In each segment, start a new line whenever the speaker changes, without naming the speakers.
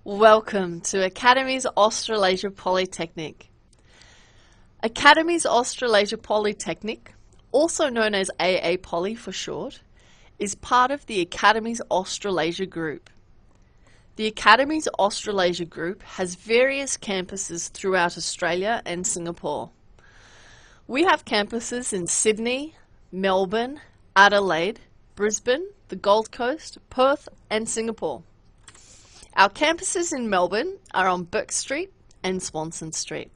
Welcome to Academies Australasia Polytechnic. Academies Australasia Polytechnic, also known as AAPOLY for short, is part of the Academies Australasia Group. The Academies Australasia Group has various campuses throughout Australia and Singapore. We have campuses in Sydney, Melbourne, Adelaide, Brisbane, the Gold Coast, Perth and Singapore. Our campuses in Melbourne are on Bourke Street and Swanston Street,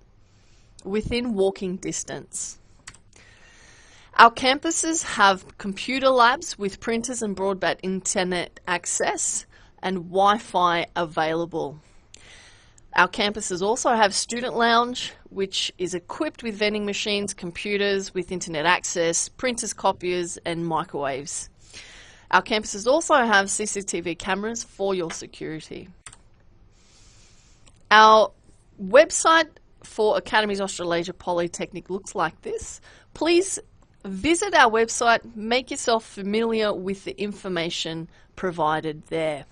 within walking distance. Our campuses have computer labs with printers and broadband internet access and Wi-Fi available. Our campuses also have student lounge, which is equipped with vending machines, computers with internet access, printers, copiers and microwaves. Our campuses also have CCTV cameras for your security. Our website for Academies Australasia Polytechnic looks like this. Please visit our website, make yourself familiar with the information provided there.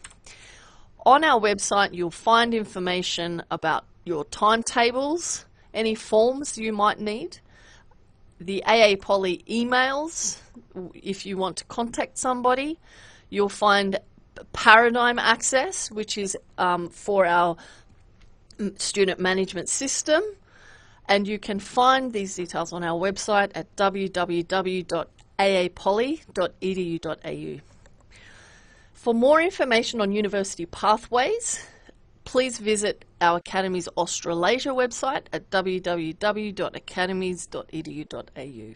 On our website, you'll find information about your timetables, any forms you might need, the AAPOLY emails if you want to contact somebody. You'll find Paradigm access, which is for our student management system, and you can find these details on our website at www.aapoly.edu.au. For more information on university pathways, please visit our Academies Australasia website at www.academies.edu.au.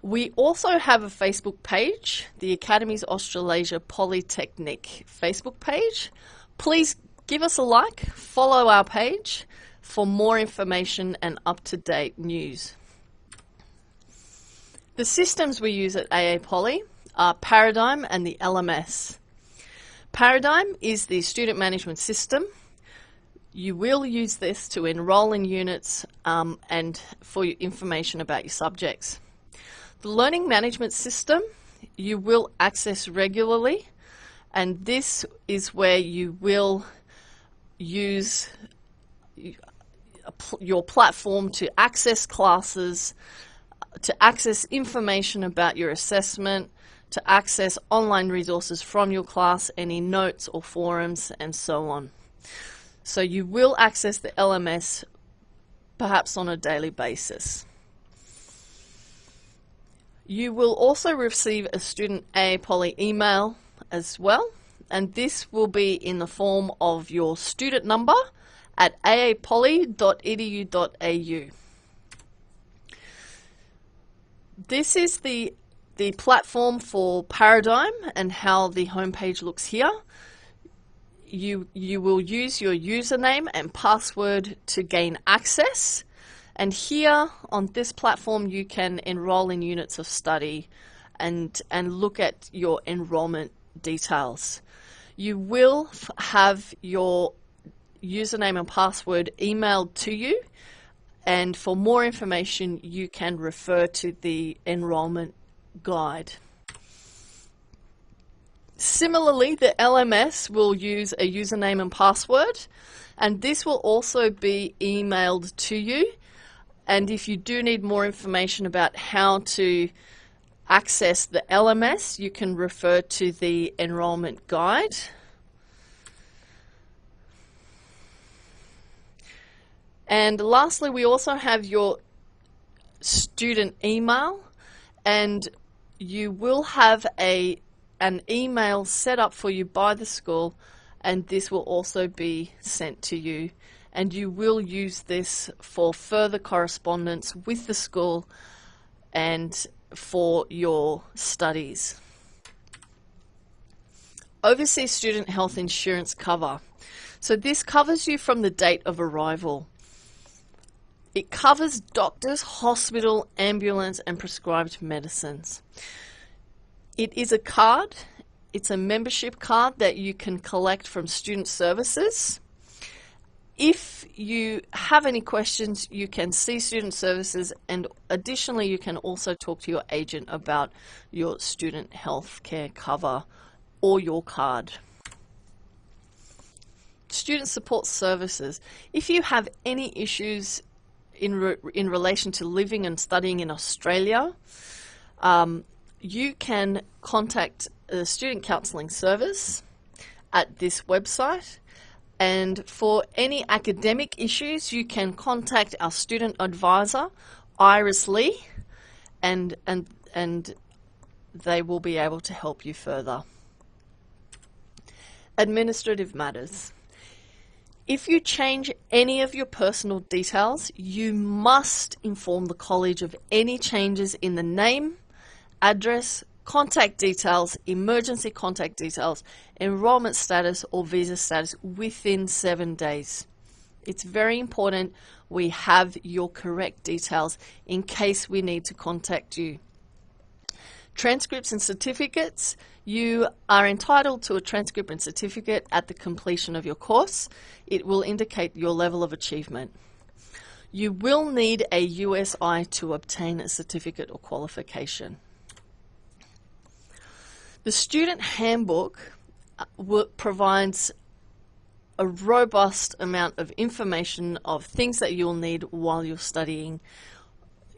We also have a Facebook page, the Academies Australasia Polytechnic Facebook page. Please give us a like, follow our page for more information and up-to-date news. The systems we use at AAPOLY are Paradigm and the LMS. Paradigm is the student management system. You will use this to enroll in units and for your information about your subjects. The learning management system you will access regularly, and this is where you will use your platform to access classes, to access information about your assessment, to access online resources from your class, any notes or forums, and so on. So you will access the LMS perhaps on a daily basis. You will also receive a student AAPOLY email as well, and this will be in the form of your student number at aapoly.edu.au. This is the platform for Paradigm and how the homepage looks here. You will use your username and password to gain access, and here on this platform you can enroll in units of study and look at your enrolment details. You will have your username and password emailed to you, and for more information you can refer to the enrolment guide. Similarly, the LMS will use a username and password, and this will also be emailed to you. And if you do need more information about how to access the LMS, you can refer to the enrolment guide. And lastly, we also have your student email, and you will have an email set up for you by the school, and this will also be sent to you, and you will use this for further correspondence with the school and for your studies. Overseas student health insurance cover. So this covers you from the date of arrival. It covers doctors, hospital, ambulance and prescribed medicines. It is a card. It's a membership card that you can collect from student services. If you have any questions, you can see student services, and additionally you can also talk to your agent about your student health care cover or your card. student support services. If you have any issues in relation to living and studying in Australia, you can contact the Student Counselling Service at this website. And for any academic issues, you can contact our student advisor, Iris Lee, and they will be able to help you further. Administrative matters. If you change any of your personal details, you must inform the college of any changes in the name, address, contact details, emergency contact details, enrolment status or visa status within 7 days. It's very important we have your correct details in case we need to contact you. Transcripts and certificates. You are entitled to a transcript and certificate at the completion of your course. It will indicate your level of achievement. You will need a USI to obtain a certificate or qualification. The Student Handbook provides a robust amount of information of things that you'll need while you're studying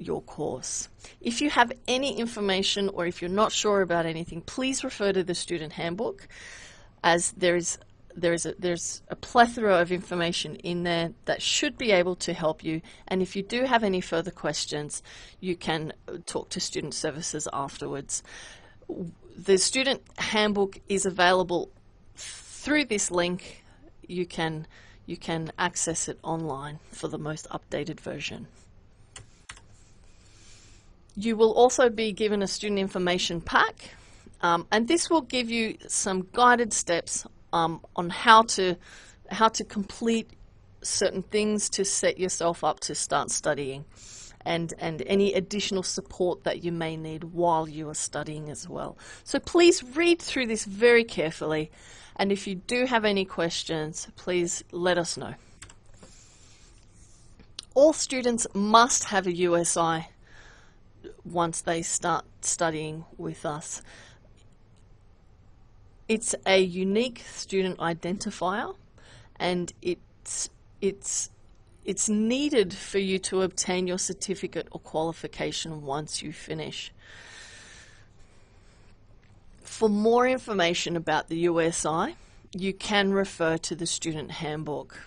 your course. If you have any information or if you're not sure about anything, please refer to the Student Handbook, as there's a plethora of information in there that should be able to help you. And if you do have any further questions, you can talk to Student Services afterwards. The Student Handbook is available through this link. You can access it online for the most updated version. You will also be given a student information pack, and this will give you some guided steps on how to complete certain things to set yourself up to start studying, and any additional support that you may need while you are studying as well. So please read through this very carefully, and if you do have any questions, please let us know. All students must have a USI once they start studying with us. It's a unique student identifier, and it's needed for you to obtain your certificate or qualification once you finish. For more information about the USI, you can refer to the Student Handbook.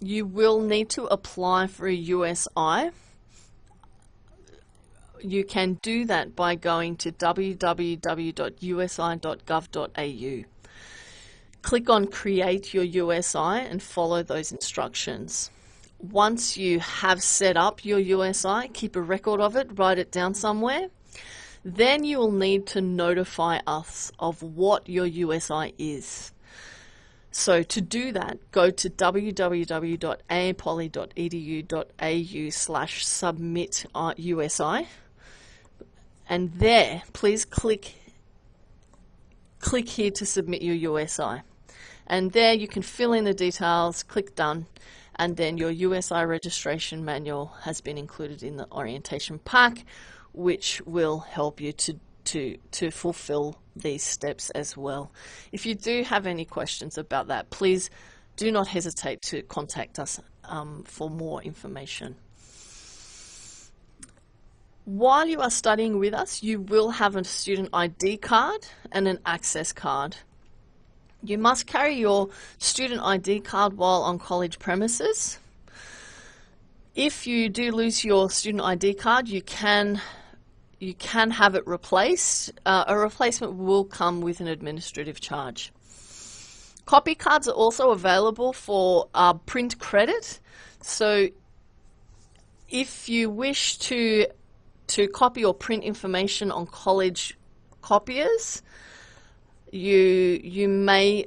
You will need to apply for a USI. You can do that by going to www.usi.gov.au. Click on Create Your USI and follow those instructions. Once you have set up your USI, keep a record of it, write it down somewhere. Then you will need to notify us of what your USI is. So to do that, go to www.aapoly.edu.au/submit-USI, and there, please click here to submit your USI. And there you can fill in the details, click Done, and then your USI registration manual has been included in the orientation pack, which will help you to fulfill these steps as well. If you do have any questions about that, please do not hesitate to contact us for more information. While you are studying with us, you will have a student ID card and an access card. You must carry your student ID card while on college premises. If you do lose your student ID card, you can have it replaced. A replacement will come with an administrative charge. Copy cards are also available for print credit. So if you wish to copy or print information on college copiers, you may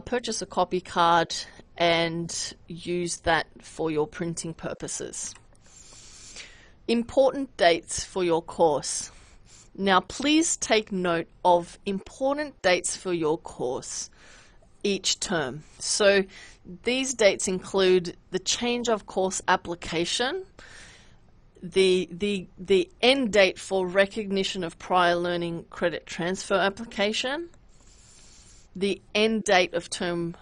purchase a copy card and use that for your printing purposes. Important dates for your course. Now please take note of important dates for your course each term. So these dates include the change of course application, the end date for recognition of prior learning credit transfer application, the end date of term,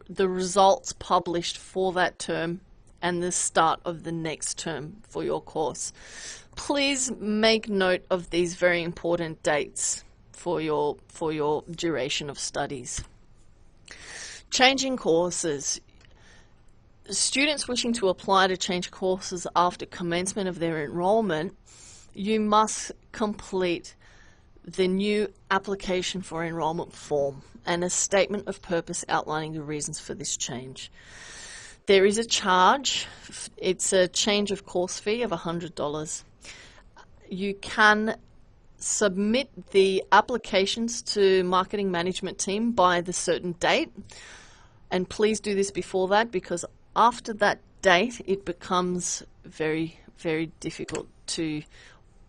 the results published for that term, and the start of the next term for your course. Please make note of these very important dates for your duration of studies. Changing courses. Students wishing to apply to change courses after commencement of their enrolment, you must complete the new application for enrolment form and a statement of purpose outlining the reasons for this change. There is a charge. It's a change of course fee of $100. You can submit the applications to marketing management team by the certain date, and please do this before that, because after that date it becomes very, very difficult to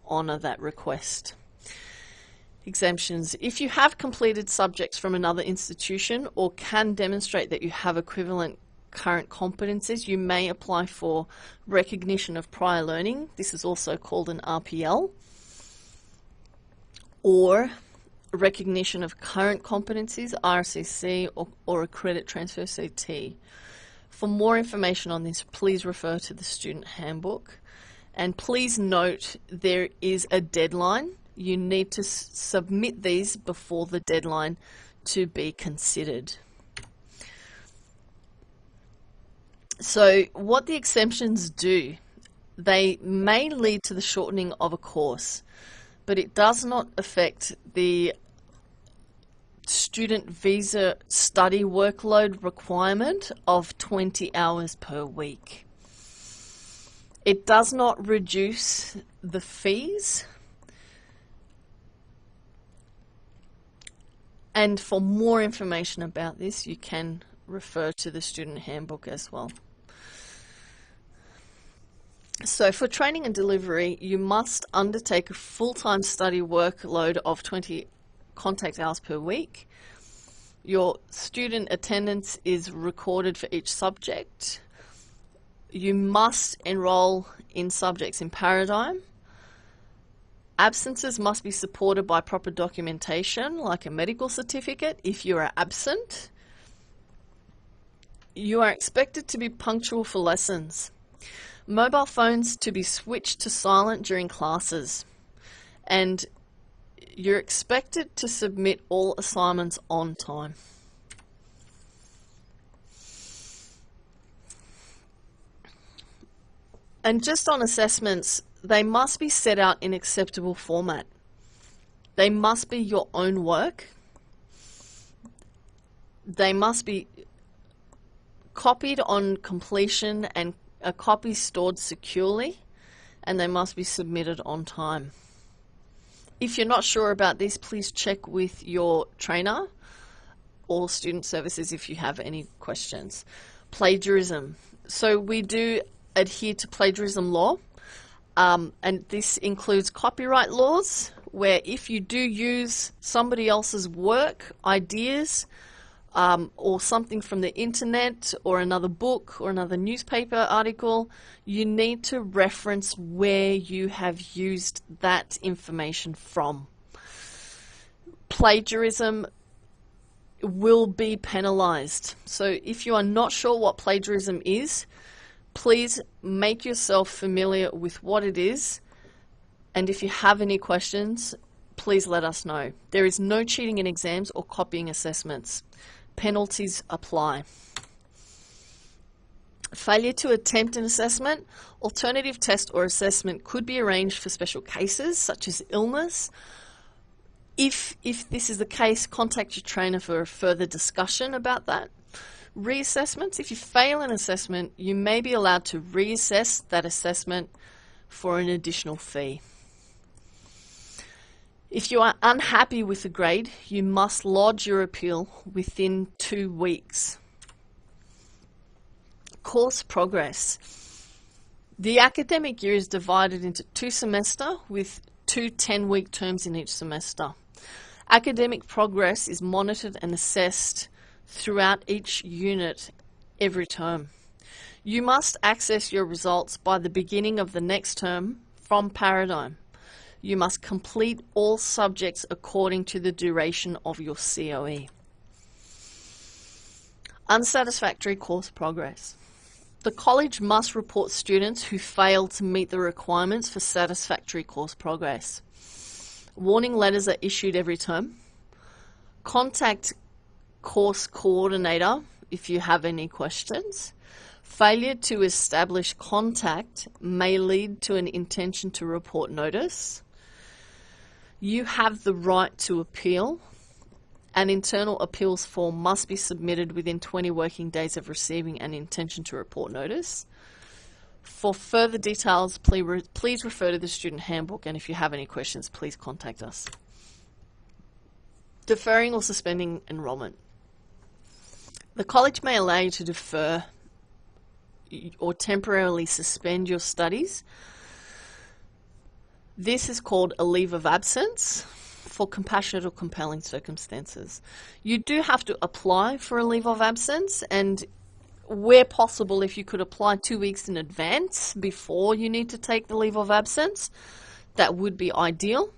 honour that request. Exemptions. If you have completed subjects from another institution or can demonstrate that you have equivalent current competencies, you may apply for recognition of prior learning. This is also called an RPL, or recognition of current competencies, RCC, or a credit transfer, CT. For more information on this, please refer to the student handbook. And please note there is a deadline. You need to submit these before the deadline to be considered. So what the exemptions do, they may lead to the shortening of a course, but it does not affect the student visa study workload requirement of 20 hours per week. It does not reduce the fees. And for more information about this, you can refer to the student handbook as well. So for training and delivery, you must undertake a full-time study workload of 20 contact hours per week. Your student attendance is recorded for each subject. You must enroll in subjects in Paradigm. Absences must be supported by proper documentation, like a medical certificate if you are absent. You are expected to be punctual for lessons. Mobile phones to be switched to silent during classes. And you're expected to submit all assignments on time. And just on assessments, they must be set out in acceptable format. They must be your own work. They must be copied on completion and a copy stored securely, and they must be submitted on time. If you're not sure about this, please check with your trainer or student services if you have any questions. Plagiarism. So we do adhere to plagiarism law, and this includes copyright laws, where if you do use somebody else's work, ideas, or something from the internet or another book or another newspaper article, you need to reference where you have used that information from. Plagiarism will be penalized. So if you are not sure what plagiarism is, please make yourself familiar with what it is, and if you have any questions, please let us know. There is no cheating in exams or copying assessments. Penalties apply. Failure to attempt an assessment, alternative test or assessment could be arranged for special cases such as illness. If this is the case, contact your trainer for a further discussion about that. Reassessments, if you fail an assessment, you may be allowed to reassess that assessment for an additional fee. If you are unhappy with the grade, you must lodge your appeal within 2 weeks. Course progress. The academic year is divided into 2 semesters with 2 10-week terms in each semester. Academic progress is monitored and assessed throughout each unit every term. You must access your results by the beginning of the next term from Paradigm. You must complete all subjects according to the duration of your COE. Unsatisfactory course progress. The college must report students who fail to meet the requirements for satisfactory course progress. Warning letters are issued every term. Contact course coordinator if you have any questions. Failure to establish contact may lead to an intention to report notice. You have the right to appeal. An internal appeals form must be submitted within 20 working days of receiving an intention to report notice. For further details, please refer to the student handbook, and if you have any questions, please contact us. Deferring or suspending enrolment. The college may allow you to defer or temporarily suspend your studies. This is called a leave of absence for compassionate or compelling circumstances. You do have to apply for a leave of absence, and where possible, if you could apply 2 weeks in advance before you need to take the leave of absence, that would be ideal.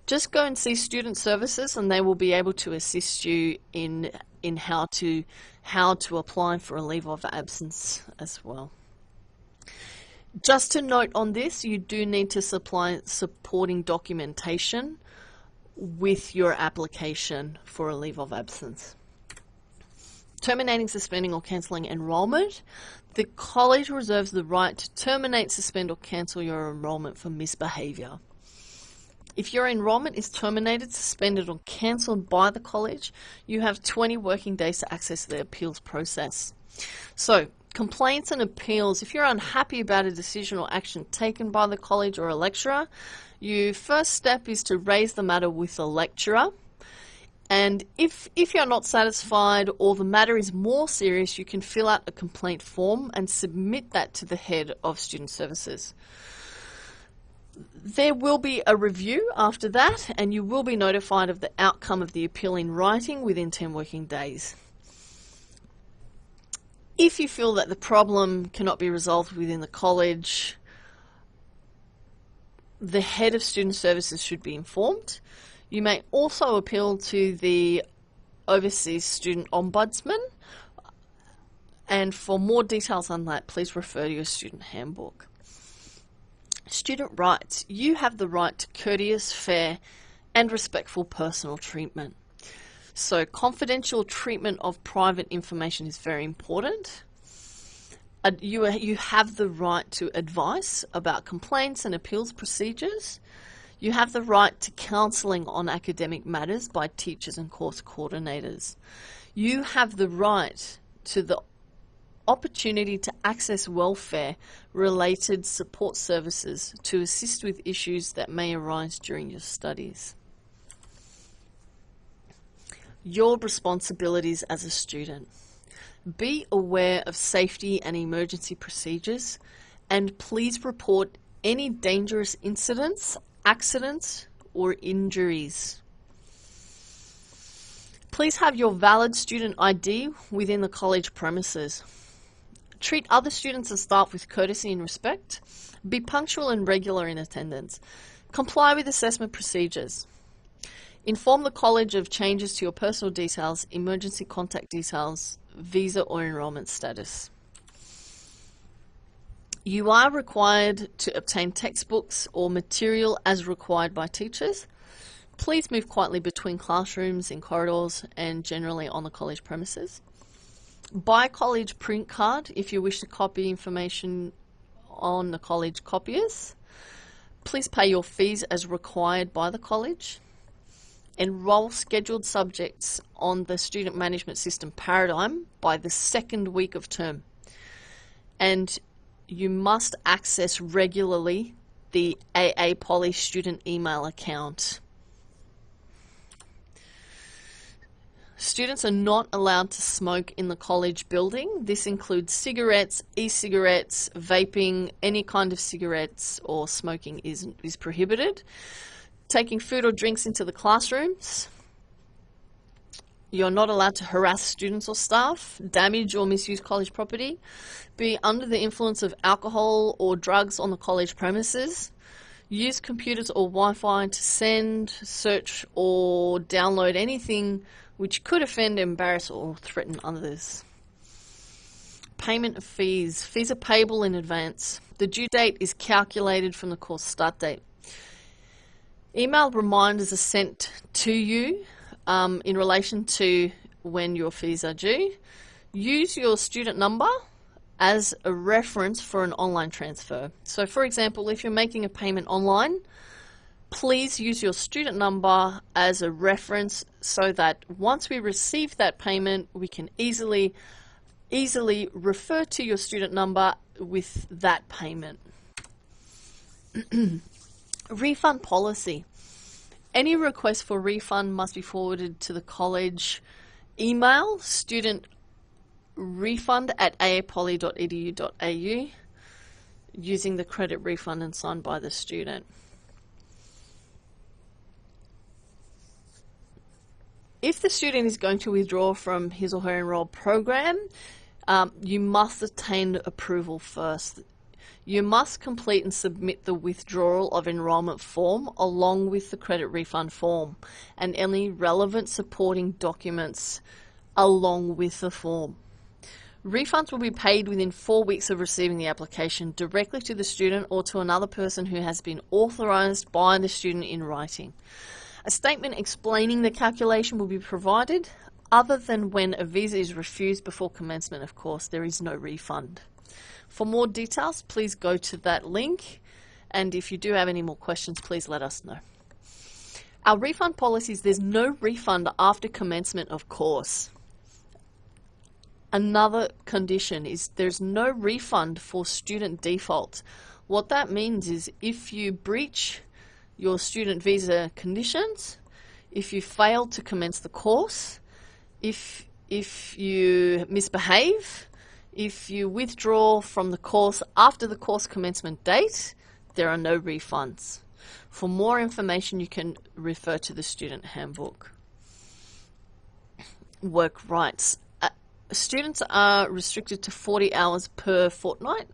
Just go and see student services and they will be able to assist you in how to apply for a leave of absence as well. Just to note on this, you do need to supply supporting documentation with your application for a leave of absence. Terminating, suspending or cancelling enrolment. The college reserves the right to terminate, suspend or cancel your enrolment for misbehaviour. If your enrolment is terminated, suspended or cancelled by the college, you have 20 working days to access the appeals process. So, complaints and appeals. If you're unhappy about a decision or action taken by the college or a lecturer, your first step is to raise the matter with the lecturer. And if you're not satisfied or the matter is more serious, you can fill out a complaint form and submit that to the head of student services. There will be a review after that, and you will be notified of the outcome of the appeal in writing within 10 working days. If you feel that the problem cannot be resolved within the college, the head of student services should be informed. You may also appeal to the Overseas Student Ombudsman, and for more details on that, please refer to your student handbook. Student rights. You have the right to courteous, fair, and respectful personal treatment. So confidential treatment of private information is very important. You have the right to advice about complaints and appeals procedures. You have the right to counselling on academic matters by teachers and course coordinators. You have the right to the opportunity to access welfare-related support services to assist with issues that may arise during your studies. Your responsibilities as a student. Be aware of safety and emergency procedures, and please report any dangerous incidents, accidents, or injuries. Please have your valid student ID within the college premises. Treat other students and staff with courtesy and respect. Be punctual and regular in attendance. Comply with assessment procedures. Inform the college of changes to your personal details, emergency contact details, visa or enrolment status. You are required to obtain textbooks or material as required by teachers. Please move quietly between classrooms, in corridors, and generally on the college premises. Buy a college print card if you wish to copy information on the college copiers. Please pay your fees as required by the college. Enroll scheduled subjects on the student management system paradigm by the second week of term. And you must access regularly the AAPOLY student email account. Students are not allowed to smoke in the college building. This includes cigarettes, e-cigarettes, vaping, any kind of cigarettes or smoking is prohibited. Taking food or drinks into the classrooms. You're not allowed to harass students or staff, damage or misuse college property, be under the influence of alcohol or drugs on the college premises. Use computers or Wi-Fi to send, search or download anything which could offend, embarrass or threaten others. Payment of fees. Fees are payable in advance. The due date is calculated from the course start date. Email reminders are sent to you in relation to when your fees are due. Use your student number as a reference for an online transfer. So for example, if you're making a payment online, please use your student number as a reference so that once we receive that payment, we can easily refer to your student number with that payment. Refund policy. Any request for refund must be forwarded to the college email studentrefund@aapoly.edu.au using the credit refund and signed by the student. If the student is going to withdraw from his or her enrolled program, you must obtain approval first. You must complete and submit the withdrawal of enrolment form along with the credit refund form and any relevant supporting documents along with the form. Refunds will be paid within 4 weeks of receiving the application directly to the student or to another person who has been authorised by the student in writing. A statement explaining the calculation will be provided. Other than when a visa is refused before commencement, of course, there is no refund. For more details, please go to that link, and if you do have any more questions, please let us know. Our refund policies, there's no refund after commencement of course. Another condition is there's no refund for student default. What that means is if you breach your student visa conditions, if you fail to commence the course, if you misbehave, if you withdraw from the course after the course commencement date, there are no refunds. For more information, you can refer to the student handbook. Work rights. Students are restricted to 40 hours per fortnight.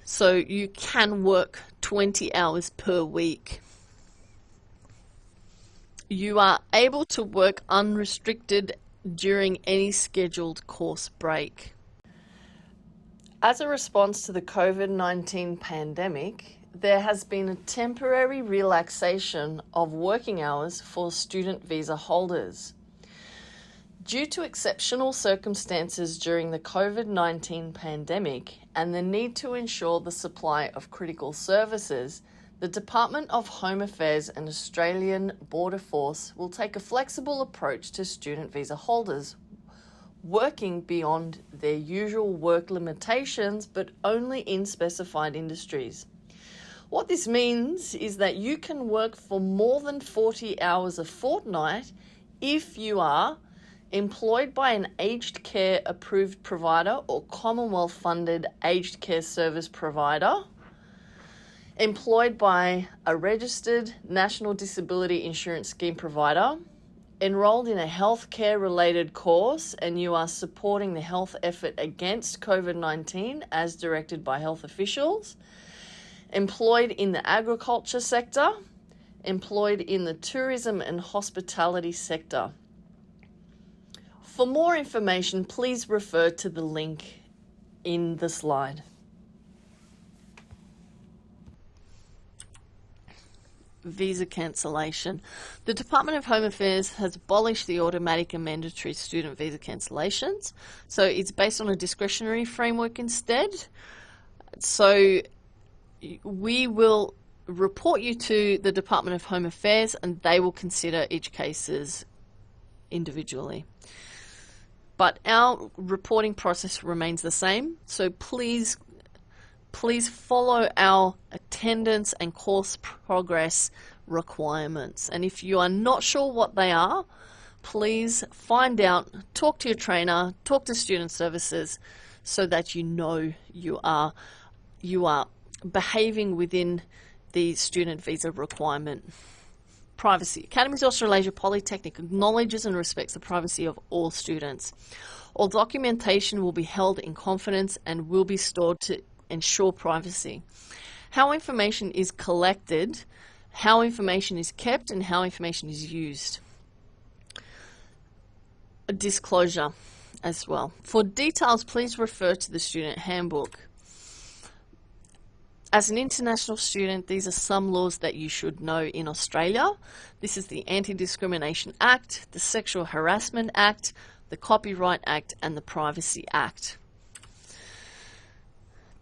So you can work 20 hours per week. You are able to work unrestricted during any scheduled course break. As a response to the COVID-19 pandemic, there has been a temporary relaxation of working hours for student visa holders. Due to exceptional circumstances during the COVID-19 pandemic and the need to ensure the supply of critical services, the Department of Home Affairs and Australian Border Force will take a flexible approach to student visa holders working beyond their usual work limitations, but only in specified industries. What this means is that you can work for more than 40 hours a fortnight if you are employed by an aged care approved provider or Commonwealth funded aged care service provider, employed by a registered National Disability Insurance Scheme provider, enrolled in a healthcare related course and you are supporting the health effort against COVID-19 as directed by health officials, employed in the agriculture sector, employed in the tourism and hospitality sector. For more information, please refer to the link in the slide. Visa cancellation. The Department of Home Affairs has abolished the automatic and mandatory student visa cancellations. So it's based on a discretionary framework instead. So we will report you to the Department of Home Affairs and they will consider each cases individually. But our reporting process remains the same. So please follow our attendance and course progress requirements. And if you are not sure what they are, please find out, talk to your trainer, talk to student services so that you know you are behaving within the student visa requirement. Privacy. Academies Australasia Polytechnic acknowledges and respects the privacy of all students. All documentation will be held in confidence and will be stored to ensure privacy. how information is collected, how information is kept, and how information is used. A disclosure as well. For details, please refer to the student handbook. As an international student, these are some laws that you should know in Australia. This is the Anti-Discrimination Act, the Sexual Harassment Act, the Copyright Act, and the Privacy Act.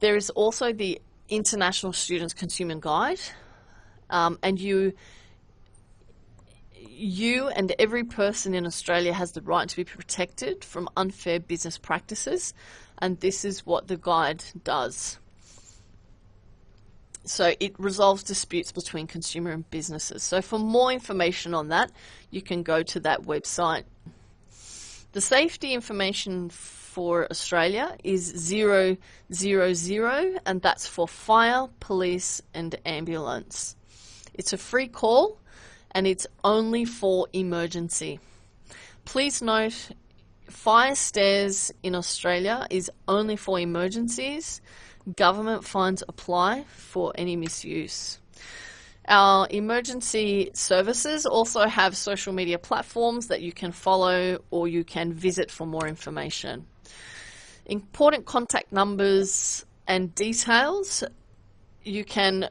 There is also the International Students Consumer Guide, and you and every person in Australia has the right to be protected from unfair business practices, and this is what the guide does. So it resolves disputes between consumer and businesses. So for more information on that, you can go to that website. The safety information for Australia is 000, and that's for fire, police, and ambulance. It's a free call, and it's only for emergency. Please note, fire stairs in Australia is only for emergencies. Government fines apply for any misuse. Our emergency services also have social media platforms that you can follow or you can visit for more information. Important contact numbers and details, you can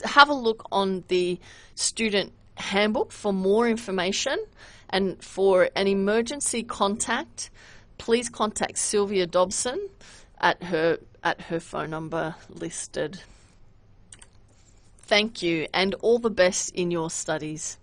have a look on the student handbook for more information, and for an emergency contact, please contact Sylvia Dobson at her phone number listed. Thank you, and all the best in your studies.